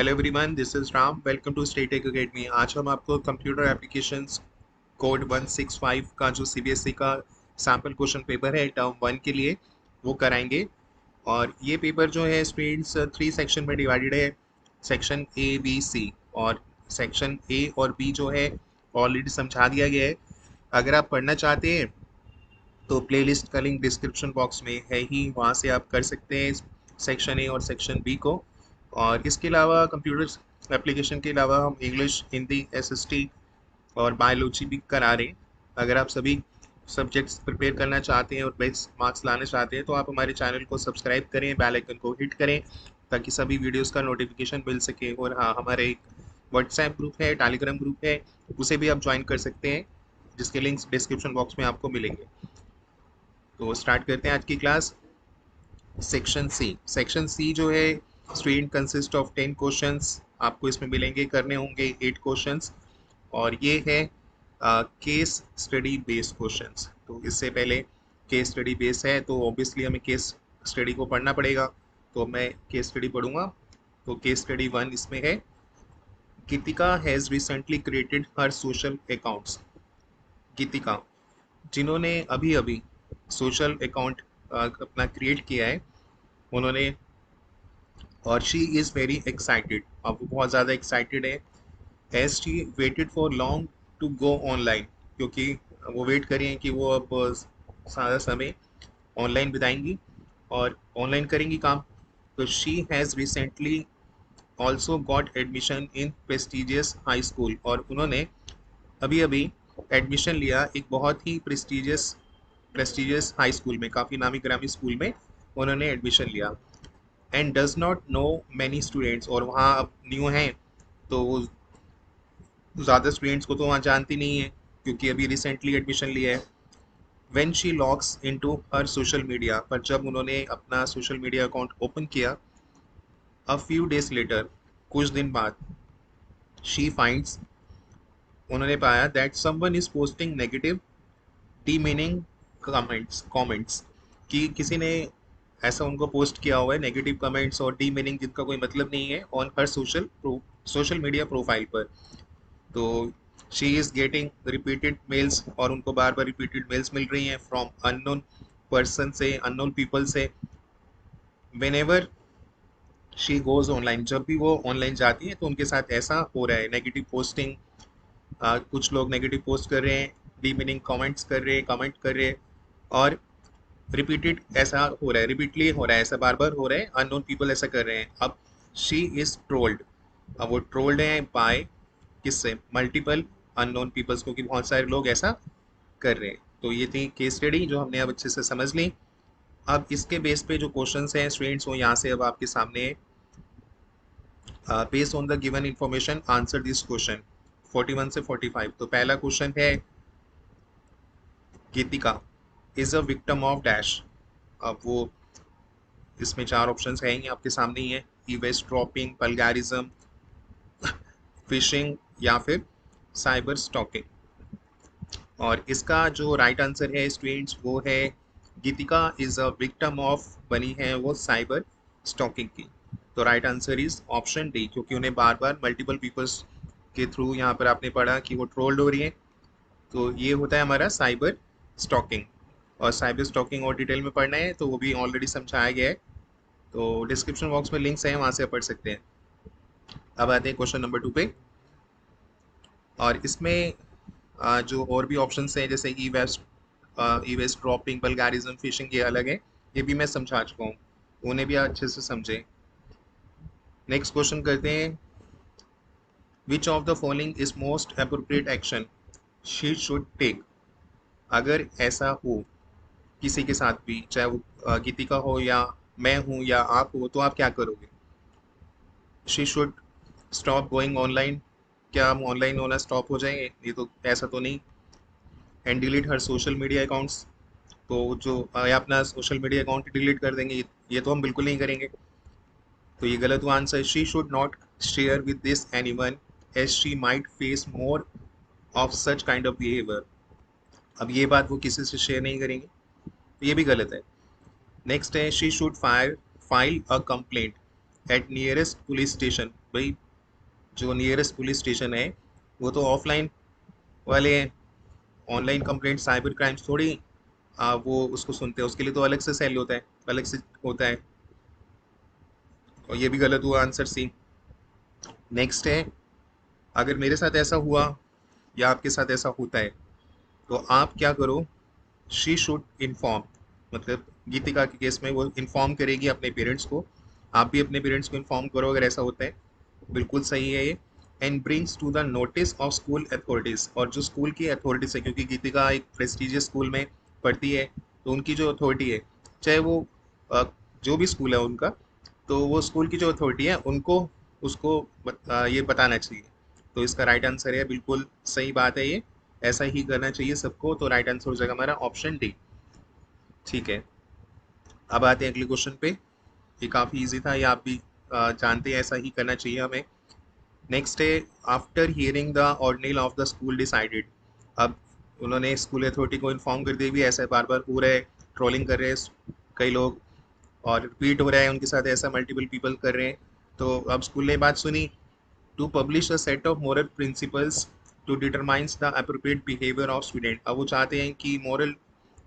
Hello everyone, this is Ram. Welcome to State Tech Academy. आज हम आपको कंप्यूटर एप्लीकेशंस कोड 165 का जो सीबीएसई का सैम्पल क्वेश्चन पेपर है टर्म 1 के लिए वो कराएंगे। और ये पेपर जो है स्टूडेंट्स 3 सेक्शन में डिवाइडेड है, सेक्शन ए बी सी। और सेक्शन ए और बी जो है ऑलरेडी समझा दिया गया है। अगर आप पढ़ना चाहते हैं तो प्लेलिस्ट का लिंक डिस्क्रिप्शन बॉक्स में है ही, वहाँ से आप कर सकते हैं सेक्शन ए और सेक्शन बी को। और इसके अलावा कंप्यूटर एप्लीकेशन के अलावा हम इंग्लिश, हिंदी, एसएसटी और बायोलॉजी भी करा रहे हैं। अगर आप सभी सब्जेक्ट्स प्रिपेयर करना चाहते हैं और बेस्ट मार्क्स लाना चाहते हैं तो आप हमारे चैनल को सब्सक्राइब करें, बेल आइकन को हिट करें ताकि सभी वीडियोस का नोटिफिकेशन मिल सके। और हाँ, हमारे एक व्हाट्सएप ग्रुप है, टेलीग्राम ग्रुप है, उसे भी आप ज्वाइन कर सकते हैं जिसके लिंक्स डिस्क्रिप्शन बॉक्स में आपको मिलेंगे। तो स्टार्ट करते हैं आज की क्लास। सेक्शन सी जो है स्टूडेंट कंसिस्ट ऑफ 10 क्वेश्चंस आपको इसमें मिलेंगे, करने होंगे 8 क्वेश्चंस। और ये है केस स्टडी बेस्ड क्वेश्चंस। तो इससे पहले केस स्टडी बेस है तो ऑब्वियसली हमें केस स्टडी को पढ़ना पड़ेगा। तो मैं केस स्टडी पढ़ूंगा। तो केस स्टडी 1 इसमें है, Geetika has recently created her social accounts. Geetika जिन्होंने अभी अभी सोशल अकाउंट अपना क्रिएट किया है, उन्होंने, और शी इज़ वेरी एक्साइटेड, अब वो बहुत ज़्यादा एक्साइटेड है। As she waited for long to go online, क्योंकि वो वेट कर रही हैं कि वो अब सारा समय ऑनलाइन बिताएंगी और ऑनलाइन करेंगी काम। तो she has recently also got admission in prestigious high school, और उन्होंने अभी अभी एडमिशन लिया एक बहुत ही प्रेस्टिजियस हाई स्कूल में, काफ़ी नामी ग्रामी स्कूल में उन्होंने एडमिशन लिया। And does not know many students, और वहाँ अब न्यू हैं तो वो ज़्यादा स्टूडेंट्स को तो वहाँ जानती नहीं है क्योंकि अभी रिसेंटली एडमिशन लिया है। When she logs into her social media, पर जब उन्होंने अपना सोशल मीडिया अकाउंट ओपन किया, अ फ्यू डेज लेटर, कुछ दिन बाद, शी फाइंड्स, उन्होंने पाया that someone is posting negative demeaning comments कि किसी ने ऐसा उनको पोस्ट किया हुआ है नेगेटिव कमेंट्स और डीमीनिंग जिनका कोई मतलब नहीं है on her social media profile पर। तो she is getting repeated mails, और उनको बार बार रिपीटेड मेल्स मिल रही हैं फ्रॉम अननोन पर्सन से, अननोन पीपल से। Whenever she goes online, जब भी वो ऑनलाइन जाती है तो उनके साथ ऐसा हो रहा है, नेगेटिव पोस्टिंग, कुछ लोग नेगेटिव पोस्ट कर रहे हैं, डीमीनिंग कमेंट्स कर रहे हैं, कमेंट कर रहे हैं, और रिपीटेड ऐसा हो रहा है, रिपीटली हो रहा है, ऐसा बार बार हो रहा है, अननोन पीपल ऐसा कर रहे हैं। अब शी इज़ ट्रोल्ड, अब वो ट्रोल्ड है बाय, किससे, मल्टीपल अननोन पीपल्स, क्योंकि बहुत सारे लोग ऐसा कर रहे हैं। तो ये थी केस स्टडी जो हमने अब अच्छे से समझ ली। अब इसके बेस पे जो क्वेश्चंस हैं स्टूडेंट्स वो यहाँ से अब आपके सामने, based on the given information answer this question 41 से 45। तो पहला क्वेश्चन है, Geetika is a victim of dash. अब वो, इसमें 4 ऑप्शंस हैं ही आपके सामने ही है, ईवेसड्रॉपिंग, पल्गैरिज्म, फिशिंग या फिर साइबर स्टॉकिंग। और इसका जो राइट आंसर है स्टूडेंट्स वो है, Geetika is a victim of, बनी है वो साइबर स्टॉकिंग की। तो right answer is option D, क्योंकि उन्हें बार बार मल्टीपल पीपल्स के थ्रू, यहाँ पर आपने पढ़ा कि वो ट्रोल्ड हो रही है, तो ये होता है हमारा साइबर स्टॉकिंग। और साइबर स्टॉकिंग और डिटेल में पढ़ना है तो वो भी ऑलरेडी समझाया गया है, तो डिस्क्रिप्शन बॉक्स में लिंक्स हैं, वहाँ से आप पढ़ सकते हैं। अब आते हैं क्वेश्चन नंबर 2 पे। और इसमें जो और भी ऑप्शंस हैं जैसे ई वेस्ट ड्रॉपिंग, बल्गारिज्म, फिशिंग, ये अलग है, ये भी मैं समझा चुका हूँ, उन्हें भी अच्छे से समझें। नेक्स्ट क्वेश्चन करते हैं, which of the following is most appropriate action she should take. अगर ऐसा हो किसी के साथ भी, चाहे वो गीतिका हो या मैं हूँ या आप हो, तो आप क्या करोगे। She should stop going online, क्या हम ऑनलाइन होना स्टॉप हो जाएंगे, ये तो ऐसा तो नहीं। And delete her social media accounts, तो जो या अपना सोशल मीडिया अकाउंट डिलीट कर देंगे, ये तो हम बिल्कुल नहीं करेंगे, तो ये गलत हुआ answer. She should not share with this anyone as she might face more of such kind of behaviour. अब ये बात वो किसी से शेयर नहीं करेंगे, तो ये भी गलत है। नेक्स्ट है, she should file a complaint at nearest police station भाई जो नियरेस्ट पुलिस स्टेशन है वो तो ऑफलाइन वाले हैं, ऑनलाइन कंप्लेंट साइबर क्राइम्स थोड़ी वो उसको सुनते हैं, उसके लिए तो अलग से सेल होता है, अलग से होता है। और ये भी गलत हुआ, आंसर सी। नेक्स्ट है, अगर मेरे साथ ऐसा हुआ या आपके साथ ऐसा होता है तो आप क्या करो, शी शुड इन्फॉर्म, मतलब गीतिका के केस में वो इन्फॉर्म करेगी अपने पेरेंट्स को, आप भी अपने पेरेंट्स को इन्फॉर्म करो अगर ऐसा होता है। बिल्कुल सही है ये। And brings to the notice of school authorities, और जो स्कूल की अथॉरिटीज है, क्योंकि गीतिका एक प्रेस्टिजियस स्कूल में पढ़ती है, तो उनकी जो अथॉरिटी है, चाहे वो जो भी स्कूल है उनका, तो वो स्कूल की जो अथॉरिटी है उनको उसको ये बताना चाहिए। तो इसका राइट आंसर है, बिल्कुल सही बात है ये, ऐसा ही करना चाहिए सबको। तो राइट आंसर हो जाएगा हमारा ऑप्शन डी। ठीक है, अब आते हैं अगले क्वेश्चन पे। ये काफ़ी इजी था, ये आप भी जानते हैं, ऐसा ही करना चाहिए हमें। नेक्स्ट है, after hearing the ordinal of the school decided. अब उन्होंने स्कूल अथॉरिटी को इन्फॉर्म कर दिया भी, ऐसा बार बार हो रहा है, ट्रोलिंग कर रहे हैं कई लोग, और रिपीट हो रहा है उनके साथ, ऐसा मल्टीपल पीपल कर रहे हैं। तो अब स्कूल ने बात सुनी, to publish a set of moral principles to determines the appropriate behaviour of student. अब वो चाहते हैं कि मोरल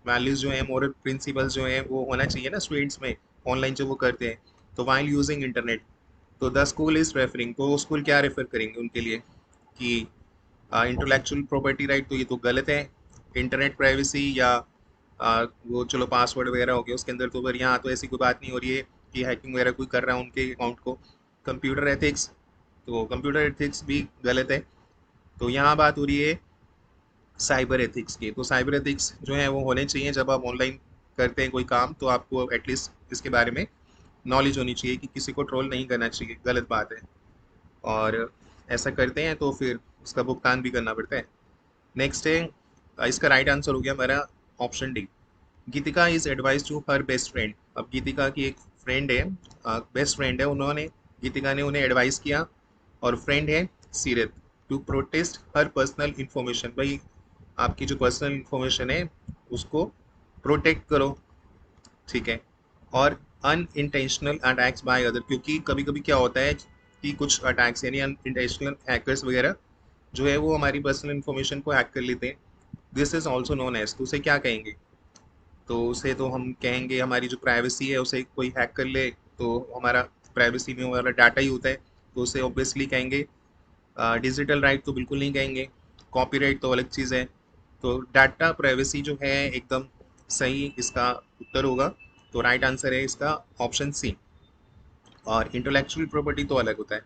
वैल्यूज जो हैं, मोरल प्रिंसिपल्स जो हैं, वो होना चाहिए ना स्टूडेंट्स में, ऑनलाइन जो वो करते हैं, तो वाइल यूजिंग इंटरनेट। तो द स्कूल इज रेफरिंग, तो स्कूल क्या रेफर करेंगे उनके लिए कि इंटेलेक्चुअल प्रॉपर्टी राइट, तो ये तो गलत है। इंटरनेट प्राइवेसी या वो चलो पासवर्ड वगैरह हो गया उसके अंदर, तो फिर यहाँ तो ऐसी कोई बात नहीं हो रही है कि हैकिंग वगैरह कोई कर रहा है उनके अकाउंट को। कंप्यूटर एथिक्स, तो कंप्यूटर एथिक्स भी गलत है। तो यहाँ बात हो रही है साइबर एथिक्स की, तो साइबर एथिक्स जो है वो होने चाहिए, जब आप ऑनलाइन करते हैं कोई काम तो आपको एटलीस्ट इसके बारे में नॉलेज होनी चाहिए कि किसी को ट्रोल नहीं करना चाहिए, गलत बात है। और ऐसा करते हैं तो फिर उसका भुगतान भी करना पड़ता है। नेक्स्ट है, इसका राइट आंसर हो गया हमारा option D. Geetika is advice to her best friend. अब गीतिका की एक फ्रेंड है, बेस्ट फ्रेंड है, उन्होंने गीतिका ने उन्हें एडवाइस किया, और फ्रेंड है Seerat, to protest her personal information. भाई आपकी जो पर्सनल इंफॉर्मेशन है उसको प्रोटेक्ट करो, ठीक है। और अनइंटेंशनल अटैक्स बाय अदर, क्योंकि कभी कभी क्या होता है कि कुछ अटैक्स यानी अनइंटेंशनल हैकर्स वगैरह जो है वो हमारी पर्सनल इंफॉर्मेशन को हैक कर लेते हैं। This is also known as, तो उसे क्या कहेंगे, तो उसे तो हम कहेंगे हमारी जो प्राइवेसी है उसे कोई हैक कर ले, तो हमारा प्राइवेसी में हमारा डाटा ही होता है, तो उसे ऑब्वियसली कहेंगे डिजिटल राइट, तो बिल्कुल नहीं कहेंगे। कॉपीराइट तो अलग चीज़ है। तो डाटा प्राइवेसी जो है एकदम सही इसका उत्तर होगा। तो राइट आंसर है इसका ऑप्शन सी। और इंटेलेक्चुअल प्रॉपर्टी तो अलग होता है।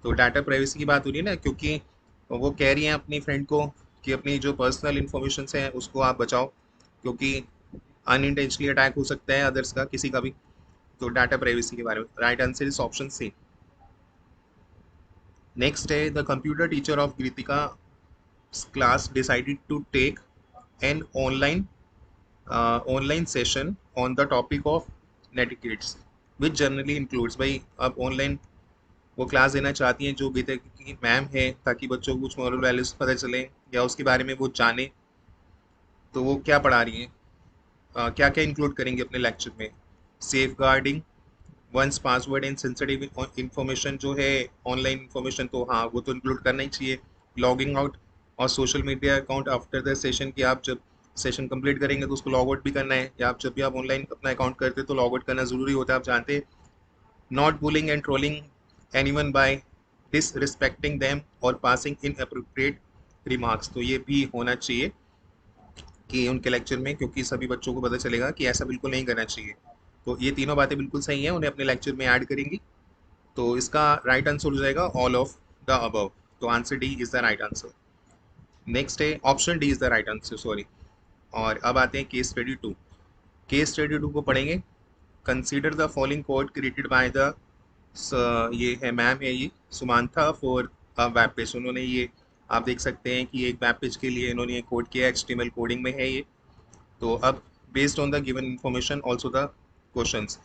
तो डाटा प्राइवेसी की बात हो रही है ना, क्योंकि वो कह रही हैं अपनी फ्रेंड को कि अपनी जो पर्सनल इंफॉर्मेशन है उसको आप बचाओ, क्योंकि अनइंटेंशनली अटैक हो सकता है अदर्स का, किसी का भी। तो डाटा प्राइवेसी के बारे में right answer is option C. Next है, the computer teacher of Kritika class decided to take an online session on the topic of netiquettes which generally includes. भाई अब ऑनलाइन वो क्लास देना चाहती हैं जो गीता की मैम है, ताकि बच्चों को कुछ मॉरल वैल्यूज पता चले या उसके बारे में वो जाने। तो वो क्या पढ़ा रही हैं, क्या क्या इंक्लूड करेंगे अपने लेक्चर में, safeguarding one's password and sensitive information जो है, ऑनलाइन इंफॉर्मेशन, तो हाँ वो तो इंक्लूड करना ही चाहिए। लॉगिंग आउट और social media account after the session, कि आप जब सेशन कंप्लीट करेंगे तो उसको लॉग आउट भी करना है, या आप जब भी आप ऑनलाइन अपना अकाउंट करते हैं तो लॉग आउट करना ज़रूरी होता है, आप जानते हैं। Not bullying and trolling anyone by disrespecting them और पासिंग इन अप्रोप्रिएट रिमार्क्स, तो ये भी होना चाहिए कि उनके लेक्चर में, क्योंकि सभी बच्चों को पता चलेगा कि ऐसा बिल्कुल नहीं करना चाहिए। तो ये तीनों बातें बिल्कुल सही हैं, उन्हें अपने लेक्चर में ऐड करेंगी। तो इसका राइट आंसर हो जाएगा ऑल ऑफ द अबव। तो answer D is the right answer. Next है option D is the right answer, sorry. और अब आते हैं case study two. Case study two को पढ़ेंगे। Consider the following code created by the, ये है मैम है ये Samantha for a web page. उन्होंने ये आप देख सकते हैं कि एक वेब पेज के लिए इन्होंने कोड किया, HTML कोडिंग में है ये। तो अब based on the given information also the questions.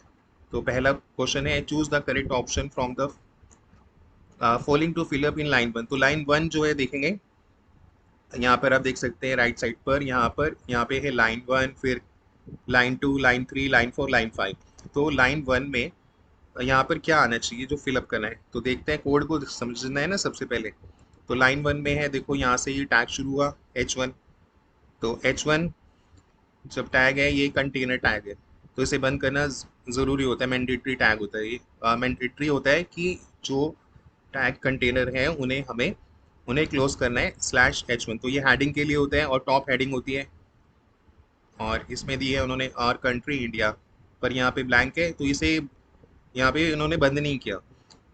तो पहला क्वेश्चन है, choose the correct option from the following to fill up in line one. तो लाइन वन जो है देखेंगे, यहाँ पर आप देख सकते हैं राइट साइड पर, यहाँ पे है लाइन वन, फिर line two, line three, line four, line five. तो लाइन वन में यहाँ पर क्या आना चाहिए जो फिलअप करना है, तो देखते हैं। कोड को समझना है ना सबसे पहले। तो लाइन 1 में है, देखो यहाँ से ये टैग शुरू हुआ H1। तो H1 जब टैग है, ये कंटेनर टैग है, तो इसे बंद करना ज़रूरी होता है, मैंडेटरी टैग होता है ये। मैंडेटरी होता है कि जो टैग कंटेनर है उन्हें क्लोज करना है /H1। तो ये हेडिंग के लिए होता है और टॉप हेडिंग होती है। और इसमें दिए है उन्होंने आर कंट्री इंडिया, पर यहाँ पे ब्लैंक है, तो इसे यहाँ पे इन्होंने बंद नहीं किया।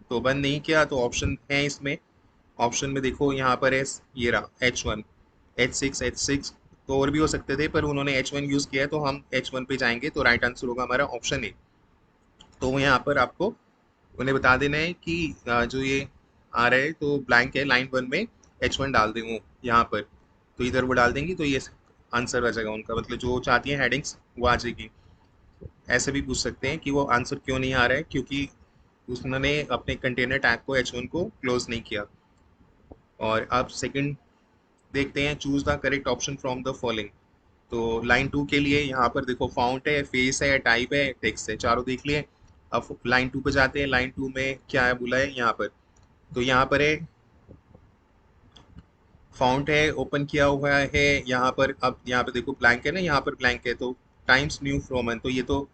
तो बंद नहीं किया तो ऑप्शन है इसमें। ऑप्शन में देखो यहाँ पर है, ये रहा H1, H6। तो और भी हो सकते थे, पर उन्होंने H1 यूज़ किया है, तो हम H1 पे जाएंगे। तो राइट आंसर होगा हमारा ऑप्शन ए। तो यहाँ पर आपको उन्हें बता देना है कि जो ये आ रहा है तो ब्लैंक है, लाइन 1 में H1 डाल दें वो यहाँ पर। तो इधर वो डाल देंगी तो ये आंसर आ जाएगा उनका, मतलब जो चाहती है हेडिंग्स वो आ जाएगी। ऐसे भी पूछ सकते हैं कि वो आंसर क्यों नहीं आ रहा है, क्योंकि उन्होंने अपने कंटेनर टैग को H1 को क्लोज नहीं किया। और अब सेकंड देखते हैं, choose the correct option from the following. तो लाइन 2 के लिए यहाँ पर देखो फाउंट है, फेस है, टाइप है, टेक्स्ट है, चारों देख लिए। अब लाइन 2 पे जाते हैं। लाइन 2 में क्या है बोला है यहाँ पर, तो यहाँ पर है फाउंट है, ओपन किया हुआ है यहाँ पर। अब यहाँ पे देखो ब्लैंक है ना, यहाँ पर ब्लैंक है, तो टाइम्स न्यू रोमन। तो ये तो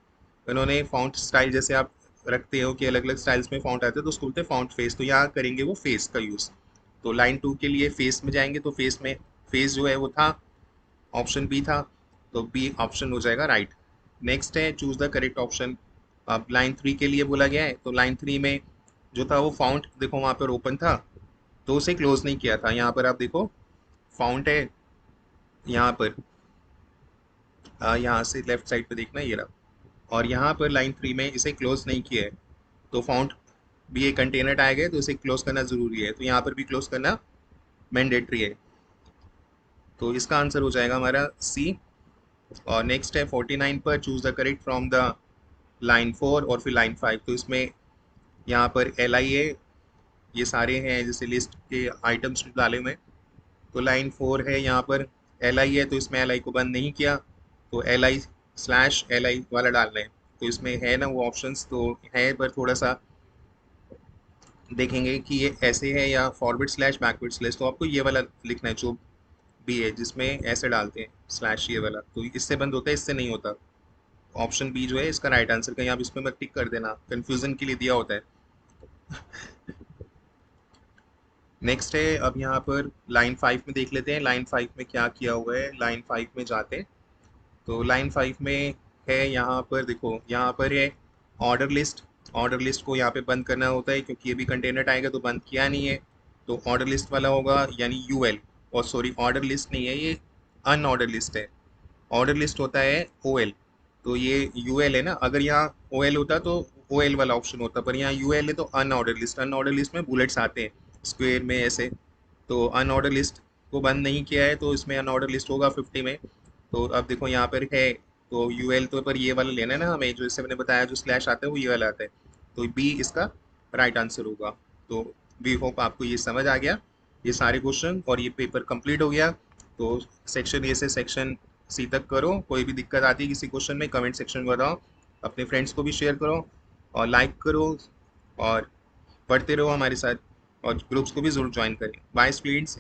इन्होंने फाउंट स्टाइल, जैसे आप रखते हो कि अलग अलग स्टाइल्स में फाउंट आते हैं, तो उसको बोलते हैं फाउंट फेस। तो यहाँ करेंगे वो फेस का यूज़। तो लाइन 2 के लिए फेस में जाएंगे, तो फेस में फेस जो है वो था, ऑप्शन बी था, तो बी ऑप्शन हो जाएगा राइट। नेक्स्ट है चूज द करेक्ट ऑप्शन। अब लाइन 3 के लिए बोला गया है, तो लाइन 3 में जो था वो फाउंट देखो वहाँ पर ओपन था, तो उसे क्लोज नहीं किया था। यहाँ पर आप देखो फाउंट है यहाँ पर, यहाँ से लेफ्ट साइड पे देखना, ये रहा। और यहाँ पर लाइन 3 में इसे क्लोज नहीं किया है, तो फाउंट भी एक कंटेनर टैग है, तो इसे क्लोज करना ज़रूरी है, तो यहाँ पर भी क्लोज करना मैंडेटरी है। तो इसका आंसर हो जाएगा हमारा सी। और नेक्स्ट है 49 पर, choose the correct from the line 4 और फिर लाइन 5। तो इसमें यहाँ पर LI है, ये सारे हैं जैसे लिस्ट के आइटम्स डाले हुए हैं। तो लाइन 4 है यहाँ पर, LI है, तो इसमें LI को बंद नहीं किया, तो LI/LI वाला डालना है। तो इसमें है ना वो ऑप्शंस तो है, पर थोड़ा सा देखेंगे कि ये ऐसे है या फॉरवर्ड/बैकवर्ड/। तो आपको ये वाला लिखना है जो बी है, जिसमें ऐसे डालते हैं स्लैश, ये वाला। तो इससे बंद होता है, इससे नहीं होता। ऑप्शन बी जो है इसका राइट आंसर, कहीं आप इसमें मत टिक कर देना, कंफ्यूजन के लिए दिया होता है। नेक्स्ट है अब यहाँ पर लाइन 5 में देख लेते हैं, लाइन 5 में क्या किया हुआ है। लाइन 5 में जाते हैं, तो लाइन 5 में है यहाँ पर देखो, यहाँ पर है ऑर्डर लिस्ट। ऑर्डर लिस्ट को यहाँ पे बंद करना होता है, क्योंकि ये भी कंटेनर आएगा, तो बंद किया नहीं है, तो ऑर्डर लिस्ट वाला होगा, यानी UL। और सॉरी, ऑर्डर लिस्ट नहीं है ये, अनऑर्डर लिस्ट है। ऑर्डर लिस्ट होता है OL, तो ये UL है ना। अगर यहाँ OL होता तो OL वाला ऑप्शन होता, पर यहाँ UL है, तो अनऑर्डर लिस्ट। अनऑर्डर लिस्ट में बुलेट्स आते हैं स्क्वायर में ऐसे, तो अनऑर्डर लिस्ट को बंद नहीं किया है, तो इसमें अनऑर्डर लिस्ट होगा 50 में। तो अब देखो यहाँ पर है, तो UL तो पर ये वाला लेना है ना हमें, जो इससे मैंने बताया जो स्लैश आता है वो ये वाला आता है, तो बी इसका राइट आंसर होगा। तो वी होप आपको ये समझ आ गया, ये सारे क्वेश्चन, और ये पेपर कंप्लीट हो गया। तो सेक्शन ए से सेक्शन सी तक करो। कोई भी दिक्कत आती है किसी क्वेश्चन में, कमेंट सेक्शन में बताओ। अपने फ्रेंड्स को भी शेयर करो और लाइक करो, और पढ़ते रहो हमारे साथ, और ग्रुप्स को भी जरूर ज्वाइन करें। Bye students.